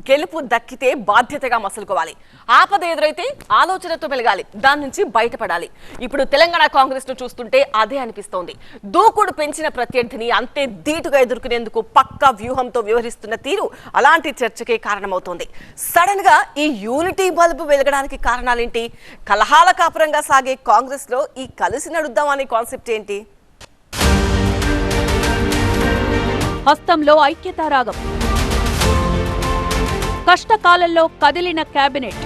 గెలుపు దక్కితే బాధ్యతగా మసులుకోవాలి. ఆపద ఎదురైతే ఆలోచనతో వెలగాలి. దాని నుంచి బయటపడాలి. ఇప్పుడు తెలంగాణ కాంగ్రెస్ ను చూస్తుంటే అదే అనిపిస్తోంది. దూకుడు పెంచిన ప్రత్యర్థిని అంతే ధీటుగా ఎదుర్కొనేందుకు పక్కా వ్యూహంతో వ్యవహరిస్తున్న తీరు అలాంటి చర్చకే కారణమవుతోంది. సడన్ గా ఈ యూనిటీ బల్బు వెలగడానికి కారణాలేంటి? కలహాల కాపురంగా సాగే కాంగ్రెస్ లో ఈ కలిసి నడుద్దాం అనే కాన్సెప్ట్ ఏంటి? హస్తంలో ఐక్యతారాగం, కష్టకాలంలో కదిలిన కేబినెట్,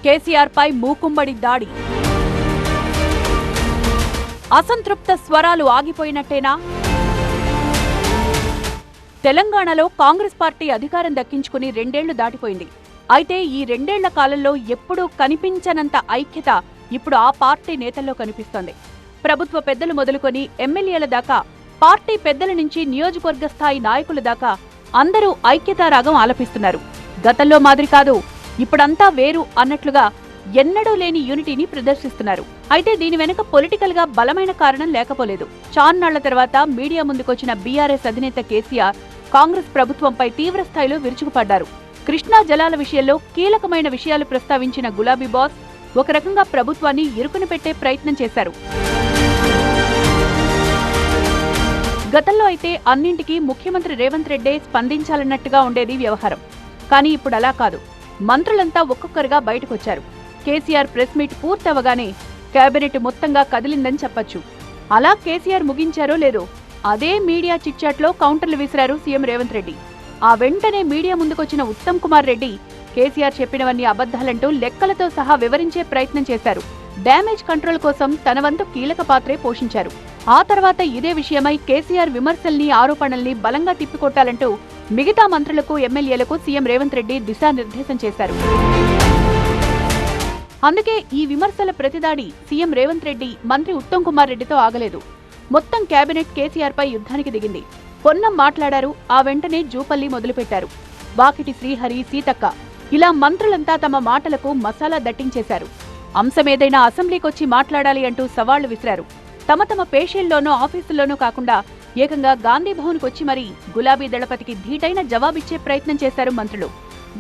కేసీఆర్ పై మూకుమ్మడి దాడి, అసంతృప్త స్వరాలు ఆగిపోయినట్టేనా? తెలంగాణలో కాంగ్రెస్ పార్టీ అధికారం దక్కించుకుని 2 ఏళ్లు దాటిపోయింది. అయితే ఈ 2 ఏళ్ల కాలంలో ఎప్పుడూ కనిపించనంత ఐక్యత ఇప్పుడు ఆ పార్టీ నేతల్లో కనిపిస్తోంది. ప్రభుత్వ పెద్దలు మొదలుకొని ఎమ్మెల్యేల దాకా, పార్టీ పెద్దల నుంచి నియోజకవర్గ స్థాయి నాయకుల దాకా అందరూ ఐక్యతారాగం ఆలపిస్తున్నారు. గతంలో మాదిరి కాదు, ఇప్పుడంతా వేరు అన్నట్లుగా ఎన్నడూ లేని యూనిటీని ప్రదర్శిస్తున్నారు. అయితే దీని వెనుక పొలిటికల్ గా బలమైన కారణం లేకపోలేదు. చాన్నాళ్ల తర్వాత మీడియా ముందుకొచ్చిన బీఆర్ఎస్ అధినేత కేసీఆర్ కాంగ్రెస్ ప్రభుత్వంపై తీవ్ర స్థాయిలో విరుచుకుపడ్డారు. కృష్ణా జలాల విషయంలో కీలకమైన విషయాలు ప్రస్తావించిన గులాబీ బాస్ ఒక రకంగా ప్రభుత్వాన్ని ఇరుకుని పెట్టే ప్రయత్నం చేశారు. గతంలో అయితే అన్నింటికీ ముఖ్యమంత్రి రేవంత్ రెడ్డే స్పందించాలన్నట్టుగా ఉండేది వ్యవహారం. కానీ ఇప్పుడు అలా కాదు. మంత్రులంతా ఒక్కొక్కరుగా బయటకొచ్చారు. కేసీఆర్ ప్రెస్ మీట్ పూర్తవగానే కేబినెట్ మొత్తంగా కదిలిందని చెప్పొచ్చు. అలా కేసీఆర్ ముగించారో లేదో అదే మీడియా చిట్చాట్లో కౌంటర్లు విసిరారు సీఎం రేవంత్ రెడ్డి. ఆ వెంటనే మీడియా ముందుకొచ్చిన ఉత్తమ్ కుమార్ రెడ్డి కేసీఆర్ చెప్పినవన్నీ అబద్ధాలంటూ లెక్కలతో సహా వివరించే ప్రయత్నం చేశారు. డ్యామేజ్ కంట్రోల్ కోసం తన వంతు కీలక పాత్రే పోషించారు. ఆ తర్వాత ఇదే విషయమై కేసీఆర్ విమర్శల్ని, ఆరోపణల్ని బలంగా తిప్పికొట్టాలంటూ మిగతా మంత్రులకు, ఎమ్మెల్యేలకు సీఎం రేవంత్ రెడ్డి దిశానిర్దేశం చేశారు. అందుకే ఈ విమర్శల ప్రతిదాడి సీఎం రేవంత్ రెడ్డి, మంత్రి ఉత్తమ్ కుమార్ రెడ్డితో ఆగలేదు. మొత్తం కేబినెట్ కేసీఆర్ పై యుద్ధానికి దిగింది. పొన్నం మాట్లాడారు. ఆ వెంటనే జూపల్లి మొదలుపెట్టారు. వాకిటి శ్రీహరి, సీతక్క ఇలా మంత్రులంతా తమ మాటలకు మసాలా దట్టించేశారు. అంశమేదైనా అసెంబ్లీకొచ్చి మాట్లాడాలి అంటూ సవాళ్లు విసిరారు. తమ తమ పేషీల్లోనో ఆఫీసుల్లోనూ కాకుండా ఏకంగా గాంధీ భవన్కొచ్చి మరీ గులాబీ దళపతికి ధీటైన జవాబిచ్చే ప్రయత్నం చేశారు మంత్రులు.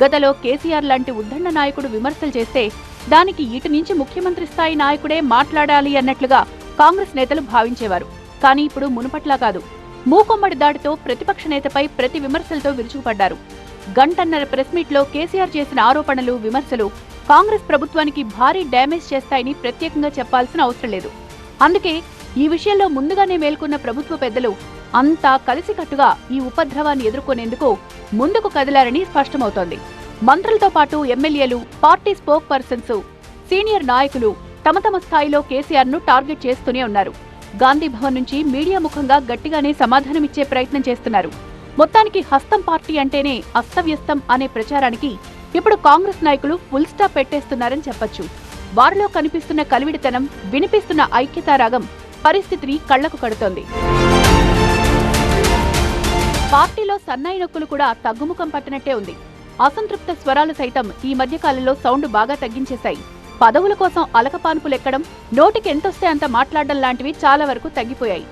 గతంలో కేసీఆర్ లాంటి ఉద్దండ నాయకుడు విమర్శలు చేస్తే దానికి ఇటు నుంచి ముఖ్యమంత్రి స్థాయి నాయకుడే మాట్లాడాలి అన్నట్లుగా కాంగ్రెస్ నేతలు భావించేవారు. కానీ ఇప్పుడు మునుపట్లా కాదు. మూకొమ్మడి దాడితో ప్రతిపక్ష నేతపై ప్రతి విమర్శలతో విరుచుకుపడ్డారు. గంటన్నర ప్రెస్ మీట్లో కేసీఆర్ చేసిన ఆరోపణలు, విమర్శలు కాంగ్రెస్ ప్రభుత్వానికి భారీ డ్యామేజ్ చేస్తాయని ప్రత్యేకంగా చెప్పాల్సిన అవసరం లేదు. అందుకే ఈ విషయంలో ముందుగానే మేల్కొన్న ప్రభుత్వ పెద్దలు అంతా కలిసికట్టుగా ఈ ఉపద్రవాన్ని ఎదుర్కొనేందుకు ముందుకు కదిలారని స్పష్టమవుతోంది. మంత్రులతో పాటు ఎమ్మెల్యేలు, పార్టీ స్పోక్ పర్సన్స్, సీనియర్ నాయకులు తమ తమ స్థాయిలో కేసీఆర్ ను టార్గెట్ చేస్తూనే ఉన్నారు. గాంధీ భవన్ నుంచి మీడియా ముఖంగా గట్టిగానే సమాధానమిచ్చే ప్రయత్నం చేస్తున్నారు. మొత్తానికి హస్తం పార్టీ అంటేనే అస్తవ్యస్తం అనే ప్రచారానికి ఇప్పుడు కాంగ్రెస్ నాయకులు ఫుల్ స్టాప్ పెట్టేస్తున్నారని చెప్పొచ్చు. వారిలో కనిపిస్తున్న కలివిడితనం, వినిపిస్తున్న ఐక్యతారాగం పరిస్థితిని కళ్లకు కడుతోంది. పార్టీలో సన్నాయి నొక్కులు కూడా తగ్గుముఖం పట్టినట్టే ఉంది. అసంతృప్త స్వరాలు సైతం ఈ మధ్యకాలంలో సౌండ్ బాగా తగ్గించేశాయి. పదవుల కోసం అలకపాన్పులెక్కడం, నోటికి ఎంతొస్తే అంత మాట్లాడడం లాంటివి చాలా వరకు తగ్గిపోయాయి.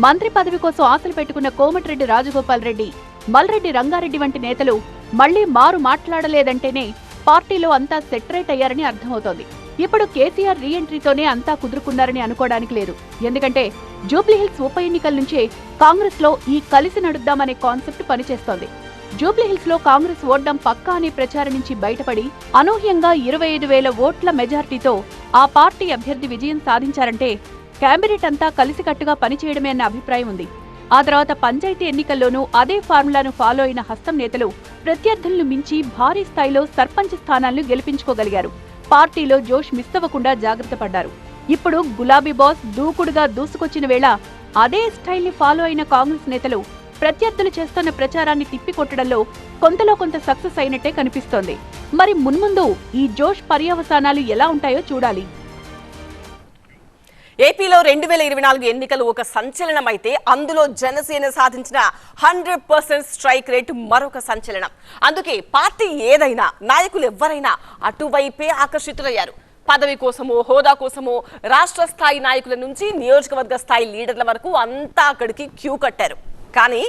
మంత్రి పదవి కోసం ఆశలు పెట్టుకున్న కోమటిరెడ్డి రాజగోపాల్ రెడ్డి, మల్రెడ్డి రంగారెడ్డి వంటి నేతలు మళ్లీ మారు మాట్లాడలేదంటేనే పార్టీలో అంతా సెటరేట్ అయ్యారని అర్థమవుతోంది. ఇప్పుడు కేసీఆర్ రీఎంట్రీతోనే అంతా కుదురుకున్నారని అనుకోవడానికి లేదు. ఎందుకంటే జూబ్లీహిల్స్ ఉప ఎన్నికల నుంచే కాంగ్రెస్ లో ఈ కలిసి నడుద్దామనే కాన్సెప్ట్ పనిచేస్తోంది. జూబ్లీహిల్స్ లో కాంగ్రెస్ ఓడ్డం పక్కా అనే ప్రచారం నుంచి బయటపడి అనూహ్యంగా 25,000 ఓట్ల మెజార్టీతో ఆ పార్టీ అభ్యర్థి విజయం సాధించారంటే కేబినెట్ అంతా కలిసికట్టుగా పనిచేయడమే అన్న అభిప్రాయం ఉంది. ఆ తర్వాత పంచాయతీ ఎన్నికల్లోనూ అదే ఫార్ములాను ఫాలో అయిన హస్తం నేతలు ప్రత్యర్థులను మించి భారీ స్థాయిలో సర్పంచ్ స్థానాలను గెలిపించుకోగలిగారు. పార్టీలో జోష్ మిస్సవ్వకుండా జాగ్రత్త పడ్డారు. ఇప్పుడు గులాబీ బాస్ దూకుడుగా దూసుకొచ్చిన వేళ అదే స్టైల్ ని ఫాలో అయిన కాంగ్రెస్ నేతలు ప్రత్యర్థులు చేస్తున్న ప్రచారాన్ని తిప్పికొట్టడంలో కొంతలో కొంత సక్సెస్ అయినట్టే కనిపిస్తోంది. మరి మున్ముందు ఈ జోష్ పర్యవసానాలు ఎలా ఉంటాయో చూడాలి. ఏపీలో 2024 ఎన్నికలు ఒక సంచలనమైతే అందులో జనసేన సాధించిన 100% స్ట్రైక్ రేట్ మరొక సంచలనం. అందుకే పార్టీ ఏదైనా, నాయకులు ఎవరైనా అటువైపే ఆకర్షితులయ్యారు. పదవి కోసమో, హోదా కోసమో రాష్ట్ర స్థాయి నాయకుల నుంచి నియోజకవర్గ స్థాయి లీడర్ల వరకు అంతా అక్కడికి క్యూ కట్టారు. కానీ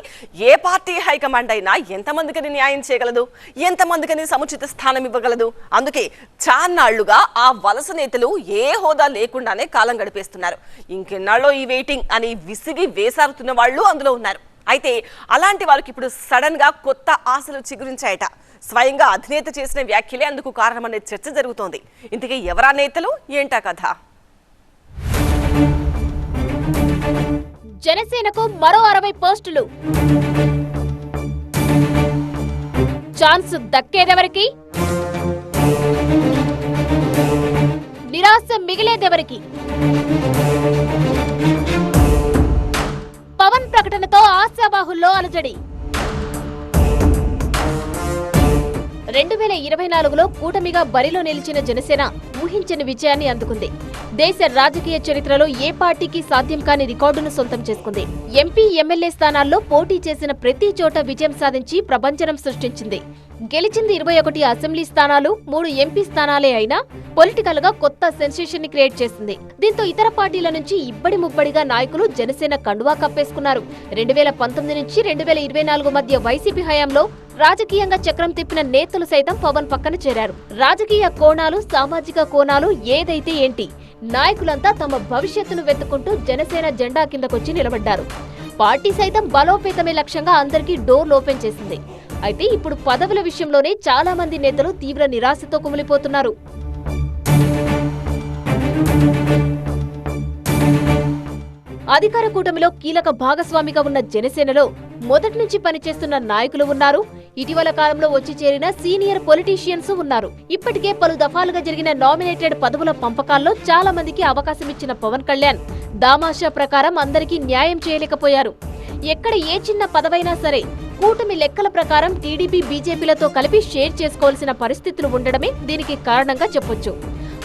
ఏ పార్టీ హైకమాండ్ అయినా ఎంతమందికని న్యాయం చేయగలదు, ఎంతమందికని సముచిత స్థానం ఇవ్వగలదు? అందుకే చాన్నాళ్లుగా ఆ వలస నేతలు ఏ హోదా లేకుండానే కాలం గడిపేస్తున్నారు. ఇంకెన్నాళ్ళో ఈ వెయిటింగ్ అని విసిగి వేసారుతున్న వాళ్ళు అందులో ఉన్నారు. అయితే అలాంటి వారికి ఇప్పుడు సడన్ గా కొత్త ఆశలు చిగురించాయట. స్వయంగా అధినేత చేసిన వ్యాఖ్యలే అందుకు కారణమనే చర్చ జరుగుతోంది. ఇంతకీ ఎవరా నేతలు, ఏంటా కథ? జనసేనకు మరో 60 పోస్టులు. ఛాన్స్ దక్కేదెవరికి? నిరాశ మిగిలేదెవరికి? పవన్ ప్రకటనతో ఆశావాహుల్లో అలజడి. 2024లో కూటమిగా బరిలో నిలిచిన జనసేన ఊహించని విజయాన్ని అందుకుంది. దేశ రాజకీయ చరిత్రలో ఏ పార్టీకి సాధ్యం కాని రికార్డును సొంతం చేసుకుంది. ఎంపీ, ఎమ్మెల్యే స్థానాల్లో పోటీ చేసిన ప్రతి చోట విజయం సాధించి ప్రభంజనం సృష్టించింది. గెలిచింది 21 అసెంబ్లీ స్థానాలు, 3 ఎంపీ స్థానాలే అయినా పొలిటికల్ గా కొత్త సెన్సేషన్ ని క్రియేట్ చేసింది. దీంతో ఇతర పార్టీల నుంచి ఇబ్బడి ముబ్బడిగా నాయకులు జనసేన కండువా కప్పేసుకున్నారు. 2019 నుంచి 2024 మధ్య వైసీపీ హయాంలో రాజకీయంగా చక్రం తిప్పిన నేతలు సైతం పవన్ పక్కన చేరారు. రాజకీయ కోణాలు, సామాజిక కోణాలు ఏదైతే ఏంటి, నాయకులంతా తమ భవిష్యత్తును వెతుక్కుంటూ జనసేన జెండా కిందకొచ్చి నిలబడ్డారు. పార్టీ సైతం బలోపేతమే లక్ష్యంగా అందరికీ డోర్లు ఓపెన్ చేసింది. అయితే ఇప్పుడు పదవుల విషయంలోనే చాలా మంది నేతలు తీవ్ర నిరాశతో కుమిలిపోతున్నారు. అధికార కూటమిలో కీలక భాగస్వామిగా ఉన్న జనసేనలో మొదటి నుంచి పనిచేస్తున్న నాయకులు ఉన్నారు. ఇటీవల కాలంలో వచ్చి చేరిన సీనియర్ పొలిటీషియన్స్ ఉన్నారు. ఇప్పటికే పలు దఫాలుగా జరిగిన నామినేటెడ్ పదవుల పంపకాల్లో చాలా మందికి అవకాశం ఇచ్చిన పవన్ కళ్యాణ్ దామాషా ప్రకారం అందరికీ న్యాయం చేయలేకపోయారు. ఎక్కడ ఏ చిన్న పదవైనా సరే కూటమి లెక్కల ప్రకారం టీడీపీ, బీజేపీలతో కలిపి షేర్ చేసుకోవాల్సిన పరిస్థితులు ఉండడమే దీనికి కారణంగా చెప్పొచ్చు.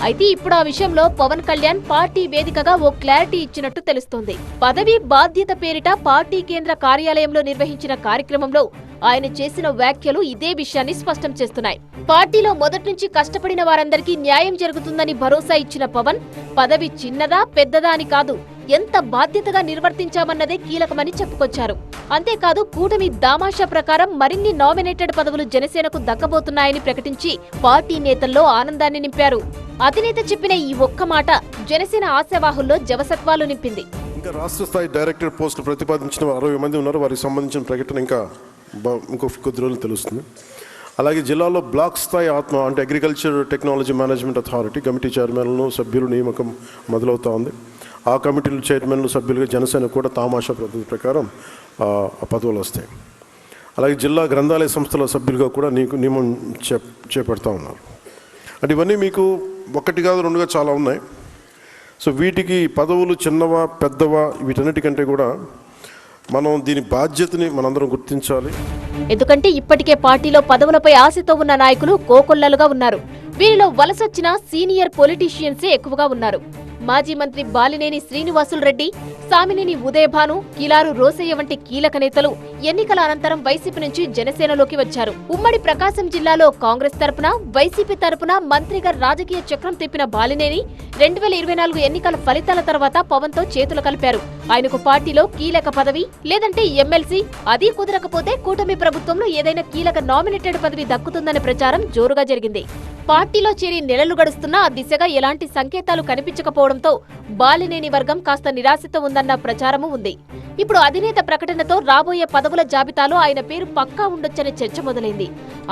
అయితే ఇప్పుడు ఆ విషయంలో పవన్ కళ్యాణ్ పార్టీ వేదికగా ఓ క్లారిటీ ఇచ్చినట్టు తెలుస్తోంది. పదవి బాధ్యత పేరిట పార్టీ కేంద్ర కార్యాలయంలో నిర్వహించిన కార్యక్రమంలో ఆయన చేసిన వ్యాఖ్యలు ఇదే విషయాన్ని స్పష్టం చేస్తున్నాయి. పార్టీలో మొదటి నుంచి కష్టపడిన వారందరికీ న్యాయం జరుగుతుందని భరోసా ఇచ్చిన పవన్, పదవి చిన్నదా పెద్దదా అని కాదు, ఎంత బాధ్యతగా నిర్వర్తించామన్నదే కీలకమని చెప్పుకొచ్చారు. అంతేకాదు కూటమి దామాషా ప్రకారం మరిన్ని నామినేటెడ్ పదవులు జనసేనకు దక్కబోతున్నాయని ప్రకటించి పార్టీ నేతల్లో ఆనందాన్ని నింపారు. అధినేత చెప్పిన ఈ ఒక్క మాట జనసేన ఆశావాహుల్లో జవసత్వాలు నింపింది. ఇంకా రాష్ట్ర స్థాయి డైరెక్టర్ పోస్టులు ప్రతిపాదించిన 60 మంది ఉన్నారు. వారికి సంబంధించిన ప్రకటన ఇంకా ఇంకో కొద్ది రోజులు తెలుస్తుంది. అలాగే జిల్లాలో బ్లాక్ స్థాయి అంటే agriculture technology management authority committee చైర్మన్లు, సభ్యులు నియామకం మొదలవుతూ ఉంది. ఆ కమిటీలు చైర్మన్లు, సభ్యులుగా జనసేన కూడా తామాషా పద్ధతి ప్రకారం పదవులు వస్తాయి. అలాగే జిల్లా గ్రంథాలయ సంస్థల సభ్యులుగా కూడా నియమం చేపడతా ఉన్నారు. అంటే ఇవన్నీ మీకు ఒకటి కాదు, రెండుగా చాలా ఉన్నాయి. సో వీటికి పదవులు చిన్నవా పెద్దవా వీటన్నిటికంటే కూడా మనం దీని బాధ్యతని మనందరం గుర్తించాలి. ఎందుకంటే ఇప్పటికే పార్టీలో పదవులపై ఆశతో ఉన్న నాయకులు కోకొల్లలుగా ఉన్నారు. వీరిలో వలసొచ్చిన సీనియర్ పొలిటీషియన్సే ఎక్కువగా ఉన్నారు. మాజీ మంత్రి బాలినేని శ్రీనివాసులు రెడ్డి, సామినేని ఉదయభాను, కిలారు రోసయ్య వంటి కీలక నేతలు ఎన్నికల అనంతరం వైసీపీ నుంచి జనసేనలోకి వచ్చారు. ఉమ్మడి ప్రకాశం జిల్లాలో కాంగ్రెస్ తరపున, వైసీపీ తరపున మంత్రిగా రాజకీయ చక్రం తిప్పిన బాలినేని 2024 ఎన్నికల ఫలితాల తర్వాత పవన్ తో చేతులు కలిపారు. ఆయనకు పార్టీలో కీలక పదవి లేదంటే ఎమ్మెల్సీ, అది కుదరకపోతే కూటమి ప్రభుత్వంలో ఏదైనా కీలక నామినేటెడ్ పదవి దక్కుతుందనే ప్రచారం జోరుగా జరిగింది. పార్టీలో చేరి నెలలు గడుస్తున్నా ఆ దిశగా ఎలాంటి సంకేతాలు కనిపించకపోవడంతో బాలినేని వర్గం కాస్త నిరాశతో ఉందన్న ప్రచారమూ ఉంది. ఇప్పుడు అధినేత ప్రకటనతో రాబోయే పదవుల జాబితాలో ఆయన పేరు పక్కా ఉండొచ్చనే చర్చ మొదలైంది.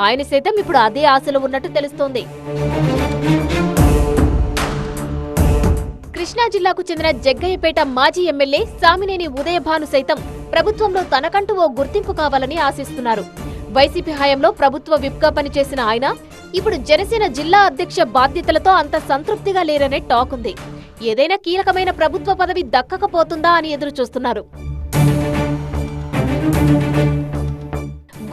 ఆయన సైతం ఇప్పుడు అదే ఆశలో ఉన్నట్టు తెలుస్తోంది. కృష్ణా జిల్లాకు చెందిన జగ్గయ్యపేట మాజీ ఎమ్మెల్యే సామినేని ఉదయభాను సైతం ప్రభుత్వంలో తనకంటూ ఓ గుర్తింపు కావాలని ఆశిస్తున్నారు. వైసీపీ హయాంలో ప్రభుత్వ విప్గా పనిచేసిన ఆయన ఇప్పుడు జనసేన జిల్లా అధ్యక్ష బాధ్యతలతో అంత సంతృప్తిగా లేరనే టాక్ ఉంది. ఏదైనా కీలకమైన ప్రభుత్వ పదవి దక్కకపోతుందా అని ఎదురు చూస్తున్నారు.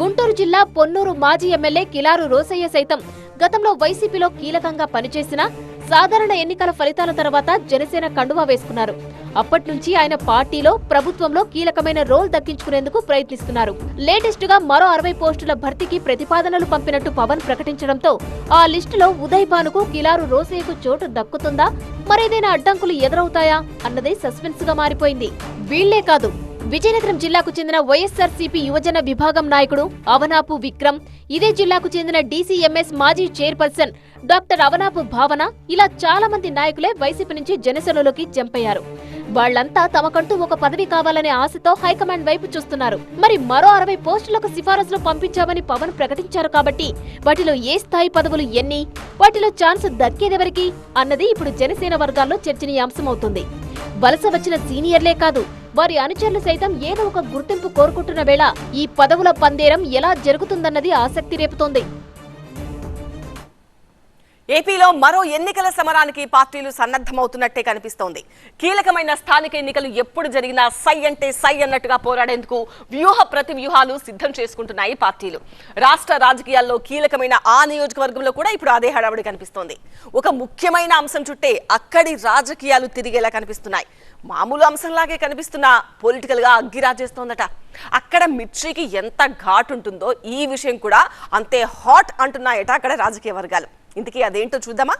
గుంటూరు జిల్లా పొన్నూరు మాజీ ఎమ్మెల్యే కిలారు రోసయ్య సైతం గతంలో వైసీపీలో కీలకంగా పనిచేసిన సాధారణ ఎన్నికల ఫలితాల తర్వాత జనసేన కండువా వేసుకున్నారు. అప్పట్నుంచి ఆయన పార్టీలో, ప్రభుత్వంలో కీలకమైన రోల్ దక్కించుకునేందుకు ప్రయత్నిస్తున్నారు. లేటెస్ట్ గా మరో 60 పోస్టుల భర్తీకి ప్రతిపాదనలు పంపినట్టు పవన్ ప్రకటించడంతో ఆ లిస్టులో ఉదయ్ భానుకు, కిలారు రోసయ్యకు చోటు దక్కుతుందా, మరేదైనా అడ్డంకులు ఎదురవుతాయా అన్నదే సస్పెన్స్ గా మారిపోయింది. వీళ్లే కాదు, విజయనగరం జిల్లాకు చెందిన వైఎస్ఆర్సీపీ యువజన విభాగం నాయకుడు అవనాపు విక్రమ్, ఇదే జిల్లాకు చెందిన డీసీఎంఎస్ మాజీ చైర్పర్సన్ డాక్టర్ అవనాపు భావన, ఇలా చాలా మంది నాయకులే వైసీపీ నుంచి జనసేనలోకి జంప్ అయ్యారు. వాళ్లంతా తమకంటూ ఒక పదవి కావాలనే ఆశతో హైకమాండ్ వైపు చూస్తున్నారు. మరి మరో 60 పోస్టులకు సిఫారసులు పంపించామని పవన్ ప్రకటించారు కాబట్టి వాటిలో ఏ స్థాయి పదవులు ఎన్ని, వాటిలో ఛాన్స్ దక్కేదెవరికి అన్నది ఇప్పుడు జనసేన వర్గాల్లో చర్చనీయాంశమవుతుంది. వలస వచ్చిన సీనియర్లే కాదు, వారి అనుచరులు సైతం ఏదో ఒక గుర్తింపు కోరుకుంటున్న వేళ ఈ పదవుల పందేరం ఎలా జరుగుతుందన్నది ఆసక్తి రేపుతోంది. ఏపీలో మరో ఎన్నికల సమరానికి పార్టీలు సన్నద్ధమవుతున్నట్టే కనిపిస్తోంది. కీలకమైన స్థానిక ఎన్నికలు ఎప్పుడు జరిగినా సై అంటే సై అన్నట్టుగా పోరాడేందుకు ప్రతి వ్యూహాలు సిద్ధం చేసుకుంటున్నాయి పార్టీలు. రాష్ట్ర రాజకీయాల్లో కీలకమైన ఆ నియోజకవర్గంలో కూడా ఇప్పుడు అదే హడావుడి కనిపిస్తోంది. ఒక ముఖ్యమైన అంశం చుట్టే అక్కడి రాజకీయాలు తిరిగేలా కనిపిస్తున్నాయి. మామూలు అంశంలాగే కనిపిస్తున్నా పొలిటికల్ గా అగ్గిరాజేస్తోందట. అక్కడ మిర్చికి ఎంత ఘాట్ ఉంటుందో ఈ విషయం కూడా అంతే హాట్ అంటున్నాయట అక్కడ రాజకీయ వర్గాలు. ఇంతకీ అదేంటో చూద్దామా?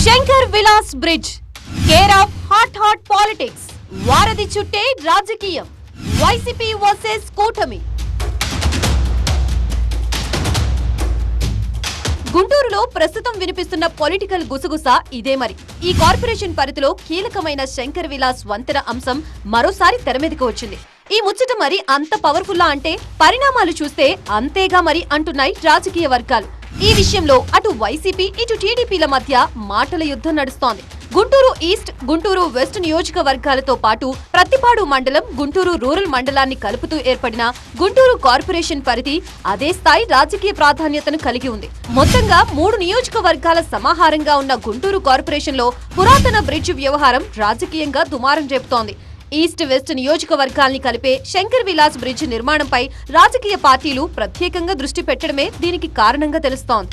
Shankar Vilas bridge, care of hot politics. వారధి చుట్టే రాజకీయం. వైసీపీ వర్సెస్ కూటమి. గుంటూరులో ప్రస్తుతం వినిపిస్తున్న పొలిటికల్ గుసగుస ఇదే మరి. ఈ కార్పొరేషన్ పరిధిలో కీలకమైన శంకర్ విలాస్ వంతెన అంశం మరోసారి తెరమీదకు వచ్చింది. ఈ ముచ్చట మరి అంత పవర్ఫుల్లా అంటే పరిణామాలు చూస్తే అంతేగా మరి అంటున్నాయి రాజకీయ వర్గాలు. ఈ విషయంలో అటు వైసీపీ ఇటు టీడీపీల మధ్య మాటల యుద్ధం నడుస్తోంది. గుంటూరు ఈస్ట్, గుంటూరు వెస్ట్ నియోజకవర్గాలతో పాటు ప్రత్తిపాడు మండలం, గుంటూరు రూరల్ మండలాన్ని కలుపుతూ ఏర్పడిన గుంటూరు కార్పొరేషన్ పరిధి అదే స్థాయి రాజకీయ ప్రాధాన్యతను కలిగి ఉంది. మొత్తంగా 3 నియోజకవర్గాల సమాహారంగా ఉన్న గుంటూరు కార్పొరేషన్ లో పురాతన బ్రిడ్జ్ వ్యవహారం రాజకీయంగా దుమారం రేపుతోంది. ఈస్ట్ వెస్ట్ నియోజకవర్గాల్ని కలిపే శంకర్ విలాస్ బ్రిడ్జ్ నిర్మాణంపై రాజకీయ పార్టీలు ప్రత్యేకంగా దృష్టి పెట్టడమే దీనికి కారణంగా తెలుస్తోంది.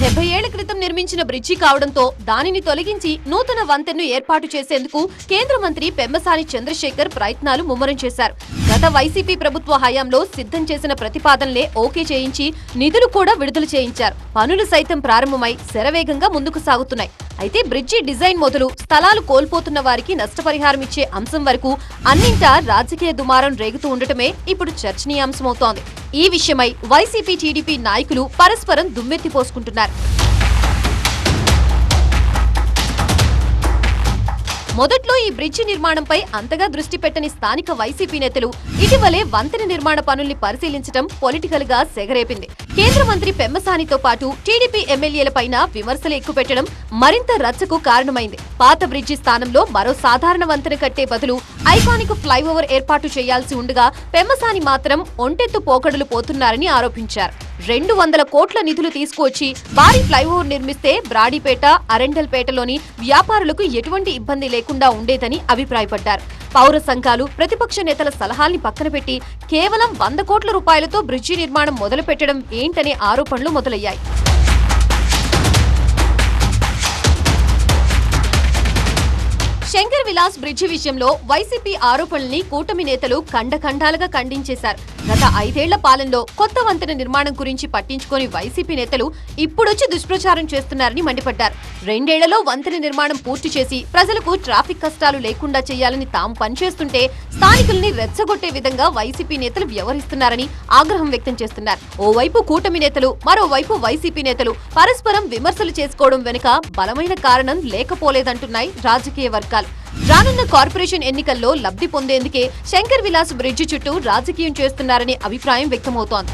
70 ఏళ్ల క్రితం నిర్మించిన బ్రిడ్జి కావడంతో దానిని తొలగించి నూతన వంతెనను ఏర్పాటు చేసేందుకు కేంద్ర మంత్రి పెమ్మసాని చంద్రశేఖర్ ప్రయత్నాలు ముమ్మరం చేశారు. గత వైసీపీ ప్రభుత్వ హయాంలో సిద్ధం చేసిన ప్రతిపాదనలే ఓకే చేయించి నిధులు కూడా విడుదల చేయించారు. పనులు సైతం ప్రారంభమై శరవేగంగా ముందుకు సాగుతున్నాయి. అయితే బ్రిడ్జి డిజైన్ మొదలు స్థలాలు కోల్పోతున్న వారికి నష్టపరిహారం ఇచ్చే అంశం వరకు అన్నింటా రాజకీయ దుమారం రేగుతూ ఉండటమే ఇప్పుడు చర్చనీయాంశమవుతోంది. ఈ విషయమై వైసీపీ, టీడీపీ నాయకులు పరస్పరం దుమ్మెత్తిపోసుకుంటున్నారు. మొదట్లో ఈ బ్రిడ్జి నిర్మాణంపై అంతగా దృష్టి పెట్టని స్థానిక వైసీపీ నేతలు ఇటీవలే వంతెన నిర్మాణ పనుల్ని పరిశీలించడం పొలిటికల్ గా సెగరేపింది. కేంద్ర మంత్రి పెమ్మసానితో పాటు టీడీపీ ఎమ్మెల్యేలపైన విమర్శలు ఎక్కుపెట్టడం మరింత రచ్చకు కారణమైంది. పాత బ్రిడ్జి స్థానంలో మరో సాధారణ వంతెన కట్టే బదులు ఐకానిక్ ఫ్లైఓవర్ ఏర్పాటు చేయాల్సి ఉండగా పెమ్మసాని మాత్రం ఒంటెత్తు పోకడలు పోతున్నారని ఆరోపించారు. 200 కోట్ల నిధులు తీసుకువచ్చి భారీ ఫ్లైఓవర్ నిర్మిస్తే బ్రాడీపేట, అరెండల్పేటలోని వ్యాపారులకు ఎటువంటి ఇబ్బంది లేకుండా ఉండేదని అభిప్రాయపడ్డారు. పౌర సంఘాలు, ప్రతిపక్ష నేతల సలహాల్ని పక్కన పెట్టి కేవలం 100 కోట్ల రూపాయలతో బ్రిడ్జి నిర్మాణం మొదలుపెట్టడం ఏంటనే ఆరోపణలు మొదలయ్యాయి. శంకర్ విలాస్ బ్రిడ్జి విషయంలో వైసీపీ ఆరోపణల్ని కూటమి నేతలు ఖండఖండాలుగా ఖండించేశారు. గత 5 ఏళ్ల పాలనలో కొత్త వంతెన నిర్మాణం గురించి పట్టించుకొని వైసీపీ నేతలు ఇప్పుడొచ్చి దుష్ప్రచారం చేస్తున్నారని మండిపడ్డారు. 2 ఏళ్లలో వంతెన నిర్మాణం పూర్తి చేసి ప్రజలకు ట్రాఫిక్ కష్టాలు లేకుండా చేయాలని తాము పనిచేస్తుంటే స్థానికుల్ని రెచ్చగొట్టే విధంగా వైసీపీ నేతలు వ్యవహరిస్తున్నారని ఆగ్రహం వ్యక్తం చేస్తున్నారు. ఓవైపు కూటమి నేతలు, మరోవైపు వైసీపీ నేతలు పరస్పరం విమర్శలు చేసుకోవడం వెనుక బలమైన కారణం లేకపోలేదంటున్నాయి రాజకీయ వర్గాలు. రానున్న కార్పొరేషన్ ఎన్నికల్లో లబ్ధి పొందేందుకే శంకర్ విలాస్ బ్రిడ్జి చుట్టూ రాజకీయం చేస్తున్నారనే అభిప్రాయం వ్యక్తమవుతోంది.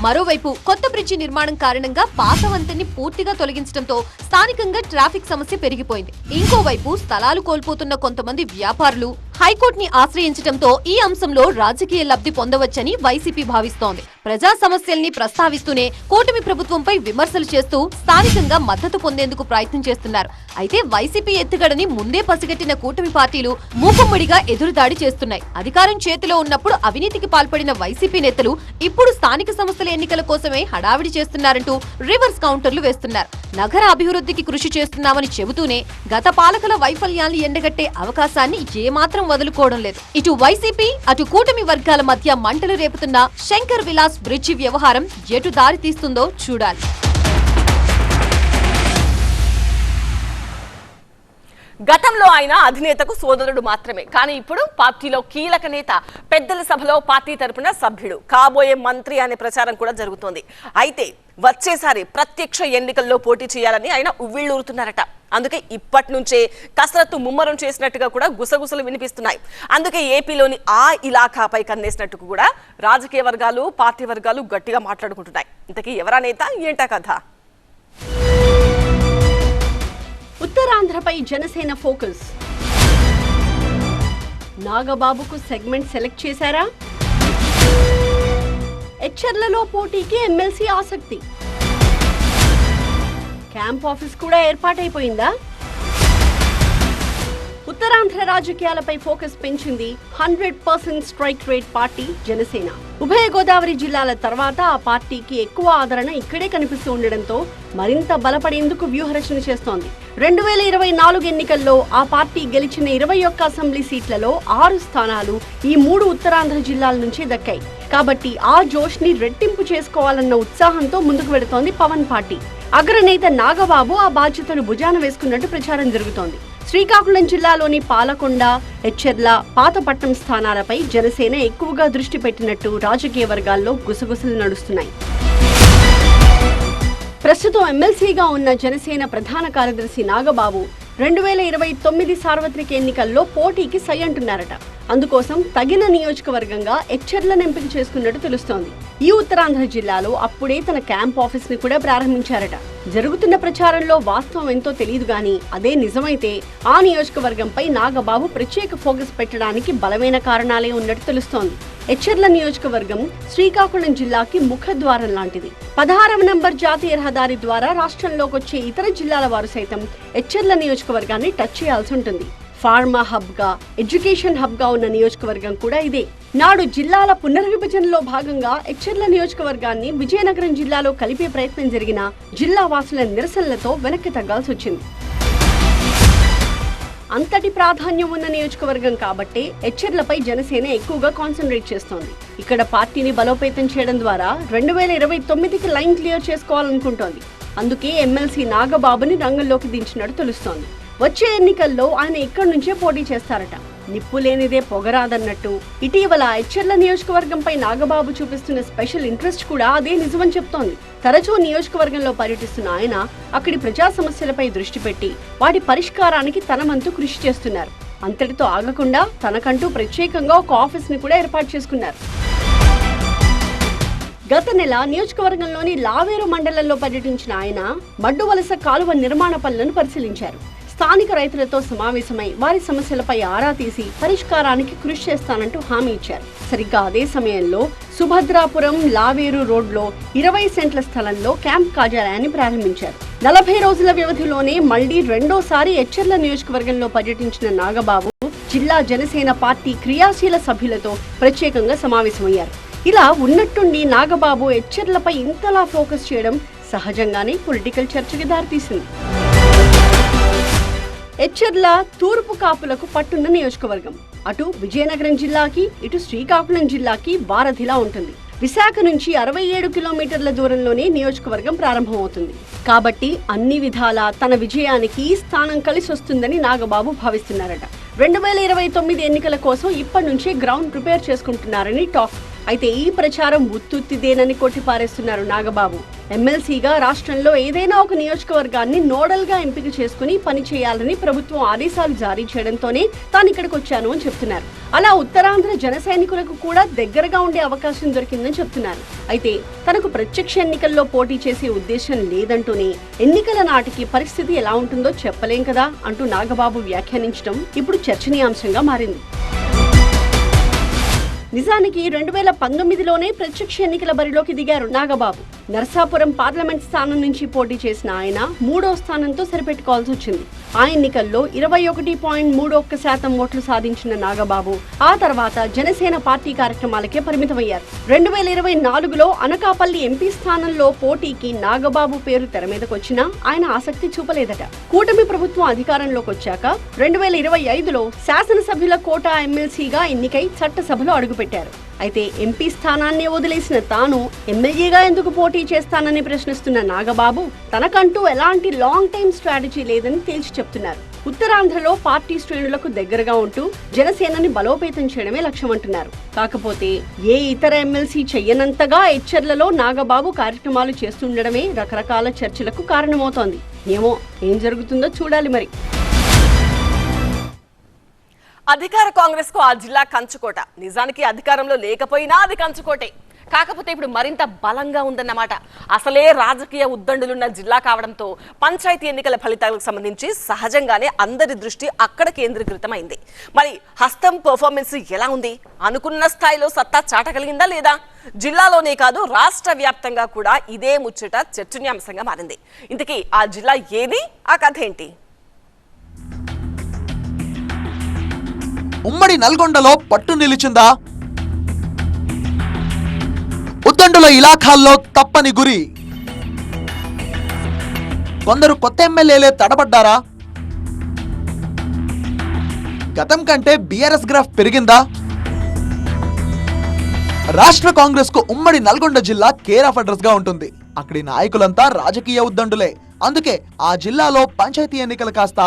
మరోవైపు కొత్త బ్రిడ్జి నిర్మాణం కారణంగా పాత వంతెన్ని పూర్తిగా తొలగించడంతో స్థానికంగా ట్రాఫిక్ సమస్య పెరిగిపోయింది. ఇంకోవైపు స్థలాలు కోల్పోతున్న కొంతమంది వ్యాపారులు హైకోర్టుని ఆశ్రయించడంతో ఈ అంశంలో రాజకీయ లబ్ధి పొందవచ్చని వైసీపీ భావిస్తోంది. ప్రజా సమస్యల్ని ప్రస్తావిస్తూనే కూటమి ప్రభుత్వంపై విమర్శలు చేస్తూ స్థానికంగా మద్దతు పొందేందుకు ప్రయత్నం చేస్తున్నారు. అయితే వైసీపీ ఎత్తుగడని ముందే పసిగట్టిన కూటమి పార్టీలు మూకుమ్మడిగా ఎదురుదాడి చేస్తున్నాయి. అధికారం చేతిలో ఉన్నప్పుడు అవినీతికి పాల్పడిన వైసీపీ నేతలు ఇప్పుడు స్థానిక సంస్థల ఎన్నికల కోసమే హడావిడి చేస్తున్నారంటూ రివర్స్ కౌంటర్లు వేస్తున్నారు. నగర అభివృద్ధికి కృషి చేస్తున్నామని చెబుతూనే గత పాలకుల వైఫల్యాన్ని ఎండగట్టే అవకాశాన్ని ఏమాత్రం వదులుకోవడం లేదు. ఇటు వైసీపీ అటు కూటమి వర్గాల మధ్య మంటలు రేపుతున్న శంకర్ విలాస్ బ్రిడ్జి వ్యవహారం ఎటు దారి తీస్తుందో చూడాలి. గతంలో ఆయన అధినేతకు సోదరుడు మాత్రమే, కానీ ఇప్పుడు పార్టీలో కీలక నేత, పెద్దల సభలో పార్టీ తరపున సభ్యుడు, కాబోయే మంత్రి అనే ప్రచారం కూడా జరుగుతోంది. అయితే వచ్చేసారి ప్రత్యక్ష ఎన్నికల్లో పోటీ చేయాలని ఆయన ఉవ్విళ్ళూరుతున్నారట. అందుకే ఇప్పటి నుంచే కసరత్తు ముమ్మరం చేసినట్టుగా కూడా గుసగుసలు వినిపిస్తున్నాయి. అందుకే ఏపీలోని ఆ ఇలాఖాపై కన్నేసినట్టు కూడా రాజకీయ వర్గాలు, పార్టీ వర్గాలు గట్టిగా మాట్లాడుకుంటున్నాయి. ఇంతకీ ఎవరా నేత, ఏంటా కథ? ఉత్తరాంధ్రపై జనసేన ఫోకస్. నాగబాబుకు సెగ్మెంట్ సెలెక్ట్ చేశారా? ఎచ్చర్లలో పోటీకి ఎమ్మెల్సీ ఆసక్తి. క్యాంప్ ఆఫీస్ కూడా ఏర్పాటైపోయిందా? ఉత్తరాంధ్ర రాజకీయాలపై ఫోకస్ పెంచింది 100% స్ట్రైక్ రేట్ పార్టీ జనసేన. ఉభయ గోదావరి జిల్లాల తర్వాత ఆ పార్టీకి ఎక్కువ ఆదరణ ఇక్కడే కనిపిస్తూ ఉండడంతో మరింత బలపడేందుకు వ్యూహరచన చేస్తోంది. 2024 ఎన్నికల్లో ఆ పార్టీ గెలిచిన 21 అసెంబ్లీ సీట్లలో 6 స్థానాలు ఈ 3 ఉత్తరాంధ్ర జిల్లాల నుంచి దక్కాయి. కాబట్టి ఆ జోష్ ని రెట్టింపు చేసుకోవాలన్న ఉత్సాహంతో ముందుకు వెడుతోంది పవన్ పార్టీ. అగ్రనేత నాగబాబు ఆ బాధ్యతను భుజాన వేసుకున్నట్టు ప్రచారం జరుగుతోంది. శ్రీకాకుళం జిల్లాలోని పాలకొండ, ఎచ్చెర్ల, పాతపట్నం స్థానాలపై జనసేన ఎక్కువగా దృష్టి పెట్టినట్టు రాజకీయ వర్గాల్లో గుసగుసలు నడుస్తున్నాయి. ప్రస్తుతం ఎమ్మెల్సీగా ఉన్న జనసేన ప్రధాన కార్యదర్శి నాగబాబు 2029 సార్వత్రిక ఎన్నికల్లో పోటీకి సై అంటున్నారట. అందుకోసం తగిన నియోజకవర్గంగా ఎచ్చెర్లను ఎంపిక చేసుకున్నట్టు తెలుస్తోంది. ఈ ఉత్తరాంధ్ర జిల్లాలో అప్పుడే తన క్యాంప్ ఆఫీస్ ని కూడా ప్రారంభించారట. జరుగుతున్న ప్రచారంలో వాస్తవం ఎంతో తెలియదు గానీ అదే నిజమైతే ఆ నియోజకవర్గంపై నాగబాబు ప్రత్యేక ఫోకస్ పెట్టడానికి బలమైన కారణాలే ఉన్నట్టు తెలుస్తోంది. ఎచ్చెర్ల నియోజకవర్గం శ్రీకాకుళం జిల్లాకి ముఖద్వారం లాంటిది. 16వ నంబర్ జాతీయ రహదారి ద్వారా రాష్ట్రంలోకి వచ్చే ఇతర జిల్లాల వారు సైతం ఎచ్చెర్ల నియోజకవర్గాన్ని టచ్ చేయాల్సి ఉంటుంది. ఫార్మా హబ్ గా, ఎడ్యుకేషన్ హబ్ గా ఉన్న నియోజకవర్గం కూడా ఇదే. నాడు జిల్లాల పునర్విభజనలో భాగంగా ఎచ్చెర్ల నియోజకవర్గాన్ని విజయనగరం జిల్లాలో కలిపే ప్రయత్నం జరిగిన జిల్లా వాసుల నిరసనలతో వెనక్కి తగ్గాల్సి వచ్చింది. అంతటి ప్రాధాన్యం ఉన్న నియోజకవర్గం కాబట్టే ఎచ్చెర్లపై జనసేన ఎక్కువగా కాన్సన్ట్రేట్ చేస్తోంది. ఇక్కడ పార్టీని బలోపేతం చేయడం ద్వారా 2029కి లైన్ క్లియర్ చేసుకోవాలనుకుంటోంది. అందుకే ఎమ్మెల్సీ నాగబాబుని రంగంలోకి దించినట్టు తెలుస్తోంది. వచ్చే ఎన్నికల్లో ఆయన ఇక్కడి నుంచే పోటీ చేస్తారట. నిప్పు లేనిదే పొగరాదన్నట్టు ఇటీవల ఎచ్చెర్ల నియోజకవర్గంపై నాగబాబు చూపిస్తున్న స్పెషల్ ఇంట్రెస్ట్ కూడా అదే నిజమని చెప్తోంది. తరచూ నియోజకవర్గంలో పర్యటిస్తున్న ఆయన అక్కడి ప్రజా సమస్యలపై దృష్టి పెట్టి వాటి పరిష్కారానికి తన వంతు కృషి చేస్తున్నారు. అంతటితో ఆగకుండా తనకంటూ ప్రత్యేకంగా ఒక ఆఫీస్ ని కూడా ఏర్పాటు చేసుకున్నారు. గత నెల నియోజకవర్గంలోని లావేరు మండలంలో పర్యటించిన ఆయన మడ్డువలస కాలువ నిర్మాణ పనులను పరిశీలించారు. స్థానిక రైతులతో సమావేశమై వారి సమస్యలపై ఆరా తీసి పరిష్కారానికి కృషి చేస్తానంటూ హామీ ఇచ్చారు. సరిగ్గా అదే సమయంలో సుభద్రాపురం లావేరు రోడ్లో 20 సెంట్ల స్థలంలో క్యాంప్ కార్యాలయాన్ని ప్రారంభించారు. 40 రోజుల వ్యవధిలోనే మళ్లీ రెండోసారి ఎచ్చెర్ల నియోజకవర్గంలో పర్యటించిన నాగబాబు జిల్లా జనసేన పార్టీ క్రియాశీల సభ్యులతో ప్రత్యేకంగా సమావేశమయ్యారు. ఇలా ఉన్నట్టుండి నాగబాబు ఎచ్చెర్లపై ఇంతలా ఫోకస్ చేయడం సహజంగానే పొలిటికల్ చర్చకి దారితీసింది. ఎచ్చెర్ల తూర్పు కాపులకు పట్టున్న నియోజకవర్గం. అటు విజయనగరం జిల్లాకి, ఇటు శ్రీకాకుళం జిల్లాకి వారధిలా ఉంటుంది. విశాఖ నుంచి 67 కిలోమీటర్ల దూరంలోనే నియోజకవర్గం ప్రారంభమవుతుంది. కాబట్టి అన్ని విధాలా తన విజయానికి ఈ స్థానం కలిసి వస్తుందని నాగబాబు భావిస్తున్నారట. 2029 ఎన్నికల కోసం ఇప్పటి నుంచే గ్రౌండ్ ప్రిపేర్ చేసుకుంటున్నారని టాక్. అయితే ఈ ప్రచారం ఉత్తుత్తిదేనని కొట్టిపారేస్తున్నారు నాగబాబు. ఎమ్మెల్సీగా రాష్ట్రంలో ఏదైనా ఒక నియోజకవర్గాన్ని నోడల్ గా ఎంపిక చేసుకుని పని చేయాలని ప్రభుత్వం ఆదేశాలు జారీ చేయడంతోనే తాను ఇక్కడికి వచ్చాను అని చెప్తున్నారు. అలా ఉత్తరాంధ్ర జన సైనికులకు కూడా దగ్గరగా ఉండే అవకాశం దొరికిందని చెప్తున్నారు. అయితే తనకు ప్రత్యక్ష ఎన్నికల్లో పోటీ చేసే ఉద్దేశం లేదంటూనే ఎన్నికల నాటికి పరిస్థితి ఎలా ఉంటుందో చెప్పలేం కదా అంటూ నాగబాబు వ్యాఖ్యానించడం ఇప్పుడు చర్చనీయాంశంగా మారింది. నిజానికి 2019లోనే ప్రత్యక్ష ఎన్నికల బరిలోకి దిగారు నాగబాబు. నర్సాపురం పార్లమెంట్ స్థానం నుంచి పోటీ చేసిన ఆయన 3వ స్థానంతో సరిపెట్టుకోవాల్సి వచ్చింది. ఆ ఎన్నికల్లో 21.31% ఓట్లు సాధించిన నాగబాబు ఆ తర్వాత జనసేన పార్టీ కార్యక్రమాలకే పరిమితమయ్యారు. 2024లో అనకాపల్లి ఎంపీ స్థానంలో పోటీకి నాగబాబు పేరు తెర మీదకొచ్చినా ఆయన ఆసక్తి చూపలేదట. కూటమి ప్రభుత్వం అధికారంలోకి వచ్చాక 2025లో శాసనసభ్యుల కోటా ఎమ్మెల్సీగా ఎన్నికై చట్టసభలో అడుగుపెట్టారు. అయితే ఎంపీ స్థానాన్ని వదిలేసిన తాను ఎమ్మెల్యేగా ఎందుకు పోటీ చేస్తానని ప్రశ్నిస్తున్న నాగబాబు తనకంటూ ఎలాంటి లాంగ్ టైమ్ స్ట్రాటజీ లేదని తేల్చి చెప్తున్నారు. ఉత్తరాంధ్రలో పార్టీ శ్రేణులకు దగ్గరగా ఉంటూ జనసేనని బలోపేతం చేయడమే లక్ష్యమంటున్నారు. కాకపోతే ఏ ఇతర ఎమ్మెల్సీ చెయ్యనంతగా ఎచ్చర్లలో నాగబాబు కార్యక్రమాలు చేస్తుండడమే రకరకాల చర్చలకు కారణమవుతోంది. ఏమో ఏం జరుగుతుందో చూడాలి మరి. అధికార కాంగ్రెస్ కు ఆ జిల్లా కంచుకోట. నిజానికి అధికారంలో లేకపోయినా అది కంచుకోటే. కాకపోతే ఇప్పుడు మరింత బలంగా ఉందన్నమాట. అసలే రాజకీయ ఉద్దండులున్న జిల్లా కావడంతో పంచాయతీ ఎన్నికల ఫలితాలకు సంబంధించి సహజంగానే అందరి దృష్టి అక్కడ కేంద్రీకృతమైంది. మరి హస్తం పర్ఫార్మెన్స్ ఎలా ఉంది? అనుకున్న స్థాయిలో సత్తా చాటగలిగిందా లేదా? జిల్లాలోనే కాదు రాష్ట్ర వ్యాప్తంగా కూడా ఇదే ముచ్చట చర్చనీయాంశంగా మారింది. ఇంతకీ ఆ జిల్లా ఏది? ఆ కథ ఏంటి? ఉమ్మడి నల్గొండలో పట్టు నిలిచిందా? ఉద్దండుల ఇలాఖాల్లో తప్పని గురి. కొందరు కొత్త ఎమ్మెల్యేలే తడబడ్డారా? గతం కంటే బీఆర్ఎస్ గ్రాఫ్ పెరిగిందా? రాష్ట్ర కాంగ్రెస్ కు ఉమ్మడి నల్గొండ జిల్లా కేర్ ఆఫ్ అడ్రస్ గా ఉంటుంది. అక్కడి నాయకులంతా రాజకీయ ఉద్దండులే. అందుకే ఆ జిల్లాలో పంచాయతీ ఎన్నికలు కాస్త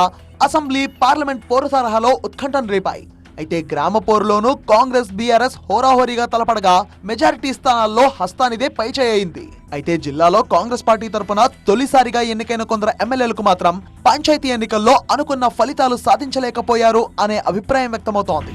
అసెంబ్లీ, పార్లమెంట్ పోరు తరహాలో ఉత్కంఠను రేపాయి. అయితే గ్రామ పోరులోనూ కాంగ్రెస్, బీఆర్ఎస్ హోరాహోరీగా తలపడగా మెజారిటీ స్థానాల్లో హస్తానిదే పైచేయింది. అయితే జిల్లాలో కాంగ్రెస్ పార్టీ తరపున తొలిసారిగా ఎన్నికైన కొందరు ఎమ్మెల్యేలకు మాత్రం పంచాయతీ ఎన్నికల్లో అనుకున్న ఫలితాలు సాధించలేకపోయారు అనే అభిప్రాయం వ్యక్తమవుతోంది.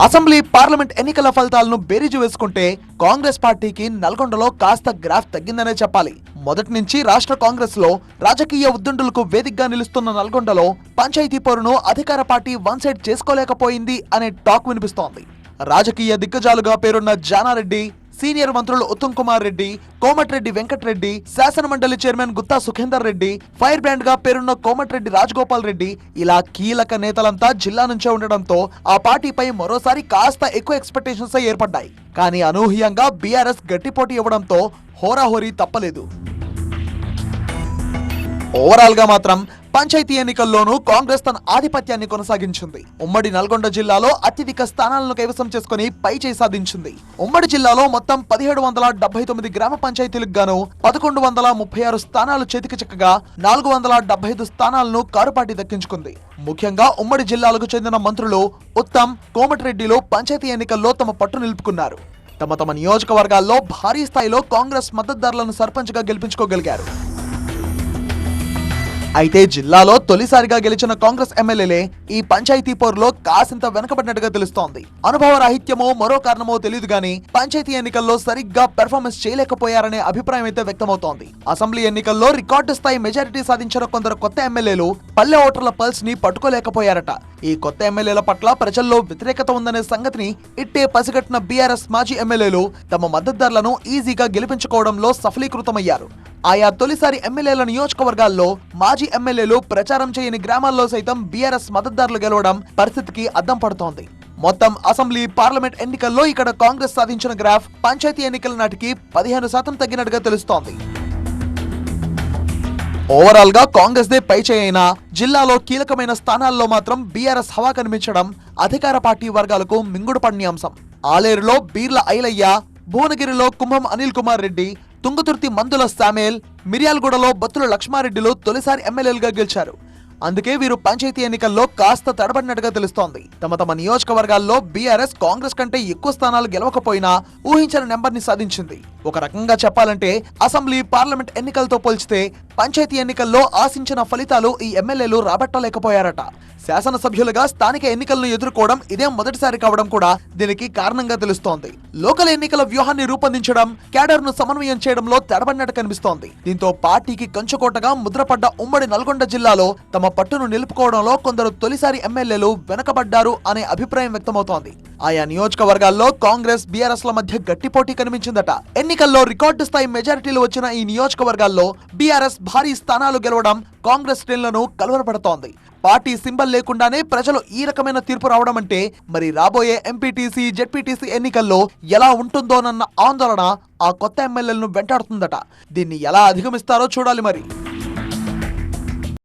అసెంబ్లీ, పార్లమెంట్ ఎన్నికల ఫలితాలను బేరీజు వేసుకుంటే కాంగ్రెస్ పార్టీకి నల్గొండలో కాస్త గ్రాఫ్ తగ్గిందనే చెప్పాలి. మొదటి నుంచి రాష్ట్ర కాంగ్రెస్ లో రాజకీయ ఉద్దండులకు వేదికగా నిలుస్తున్న నల్గొండలో పంచాయతీ పోరును అధికార పార్టీ వన్ సైడ్ చేసుకోలేకపోయింది అనే టాక్ వినిపిస్తోంది. రాజకీయ దిగ్గజాలుగా పేరున్న జానారెడ్డి, సీనియర్ మంత్రులు ఉత్తమ్ కుమార్ రెడ్డి, కోమటిరెడ్డి వెంకటరెడ్డి, శాసన మండలి chairman Gutha Sukhender Reddy, fire brand గా పేరున్న కోమటిరెడ్డి రాజగోపాల్ రెడ్డి ఇలా కీలక నేతలంతా జిల్లా నుంచే ఉండడంతో ఆ పార్టీపై మరోసారి కాస్త ఎక్కువ ఎక్స్పెక్టేషన్స్ ఏర్పడ్డాయి. కానీ అనూహ్యంగా బీఆర్ఎస్ గట్టి పోటీ ఇవ్వడంతో హోరాహోరీ తప్పలేదు. ఓవరాల్ గా మాత్రం పంచాయతీ ఎన్నికల్లోనూ కాంగ్రెస్ తన ఆధిపత్యాన్ని కొనసాగించింది. ఉమ్మడి నల్గొండ జిల్లాలో అత్యధిక స్థానాలను కైవసం చేసుకుని పైచేయి సాధించింది. ఉమ్మడి జిల్లాలో మొత్తం 1779 గ్రామ పంచాయతీలకు గాను 1136 స్థానాలు చేతికి చిక్కగా 475 స్థానాలను కారుపాటి దక్కించుకుంది. ముఖ్యంగా ఉమ్మడి జిల్లాలకు చెందిన మంత్రులు ఉత్తమ్, కోమటిరెడ్డిలు పంచాయతీ ఎన్నికల్లో తమ పట్టు నిలుపుకున్నారు. తమ నియోజకవర్గాల్లో భారీ స్థాయిలో కాంగ్రెస్ మద్దతుదారులను సర్పంచ్గా గెలిపించుకోగలిగారు. అయితే జిల్లాలో తొలిసారిగా గెలిచిన కాంగ్రెస్ ఎమ్మెల్యేలే ఈ పంచాయతీ పోరులో కాసింత వెనకబడినట్టుగా తెలుస్తోంది. అనుభవ రాహిత్యమో మరో కారణమో తెలియదు గానీ పంచాయతీ ఎన్నికల్లో సరిగ్గా పెర్ఫార్మెన్స్ చేయలేకపోయారనే అభిప్రాయం అయితే వ్యక్తమవుతోంది. అసెంబ్లీ ఎన్నికల్లో రికార్డు స్థాయి మెజారిటీ సాధించిన కొందరు కొత్త ఎమ్మెల్యేలు పల్లె ఓటర్ల పల్స్ ని పట్టుకోలేకపోయారట. ఈ కొత్త ఎమ్మెల్యేల పట్ల ప్రజల్లో వ్యతిరేకత ఉందనే సంగతిని ఇట్టే పసిగట్టిన బీఆర్ఎస్ మాజీ ఎమ్మెల్యేలు తమ మద్దతుదారులను ఈజీగా గెలిపించుకోవడంలో సఫలీకృతమయ్యారు. ఆయా తొలిసారి ఎమ్మెల్యేల నియోజకవర్గాల్లో మాజీ ఎమ్మెల్యేలు ప్రచారం చేయని గ్రామాల్లో సైతం బీఆర్ఎస్ మద్దతుదారులు గెలవడం పరిస్థితికి అద్దం పడుతోంది. మొత్తం అసెంబ్లీ, పార్లమెంట్ ఎన్నికల్లో ఇక్కడ కాంగ్రెస్ సాధించిన గ్రాఫ్ పంచాయతీ ఎన్నికల నాటికి 15% తగ్గినట్టుగా తెలుస్తోంది. ఓవరాల్ గా కాంగ్రెస్ దే పైచేయైనా జిల్లాలో కీలకమైన స్థానాల్లో మాత్రం బీఆర్ఎస్ హవా కనిపించడం అధికార పార్టీ వర్గాలకు మింగుడు పడిన అంశం. ఆలేరులో బీర్ల ఐలయ్య, భువనగిరిలో కుంభం అనిల్ కుమార్ రెడ్డి, తుంగతుర్తి మందుల శామ్యూల్, మిర్యాలగూడలో బత్తుల లక్ష్మారెడ్డిలు తొలిసారి ఎమ్మెల్యేలుగా గెలిచారు. అందుకే వీరు పంచాయతీ ఎన్నికల్లో కాస్త తడబడినట్టుగా తెలుస్తోంది. తమ నియోజకవర్గాల్లో బీఆర్ఎస్ కాంగ్రెస్ కంటే ఎక్కువ స్థానాలు గెలవకపోయినా ఊహించిన నెంబర్ ని సాధించింది. ఒక రకంగా చెప్పాలంటే అసెంబ్లీ, పార్లమెంట్ ఎన్నికలతో పోల్చితే పంచాయతీ ఎన్నికల్లో ఆశించిన ఫలితాలు ఈ ఎమ్మెల్యేలు రాబట్టలేకపోయారట. శాసనసభ్యులుగా స్థానిక ఎన్నికలను ఎదుర్కోవడం ఇదే మొదటిసారి కావడం కూడా దీనికి కారణంగా తెలుస్తోంది. లోకల్ ఎన్నికల వ్యూహాన్ని రూపొందించడం, క్యాడర్ ను సమన్వయం చేయడంలో తడబడినట్టు కనిపిస్తోంది. దీంతో పార్టీకి కంచుకోటగా ముద్రపడ్డ ఉమ్మడి నల్గొండ జిల్లాలో తమ పట్టును నిలుపుకోవడంలో కొందరు తొలిసారి ఎమ్మెల్యేలు వెనకబడ్డారు అనే అభిప్రాయం వ్యక్తమవుతోంది. ఆయా నియోజకవర్గాల్లో కాంగ్రెస్ బీఆర్ఎస్ ల మధ్య గట్టి పోటీ కనిపించిందట. ఎన్నికల్లో రికార్డు స్థాయి మెజారిటీలు వచ్చిన ఈ నియోజకవర్గాల్లో బీఆర్ఎస్ భారీ స్థానాలు గెలవడం కాంగ్రెస్ శ్రేణులను కలవరపడుతోంది. పార్టీ సింబల్ లేకుండానే ప్రజలు ఈ రకమైన తీర్పు రావడం అంటే మరి రాబోయే ఎంపీటీసీ, జెడ్పీటీసీ ఎన్నికల్లో ఎలా ఉంటుందోనన్న ఆందోళన ఆ కొత్త ఎమ్మెల్యేలను వెంటాడుతుందట. దీన్ని ఎలా అధిగమిస్తారో చూడాలి మరి.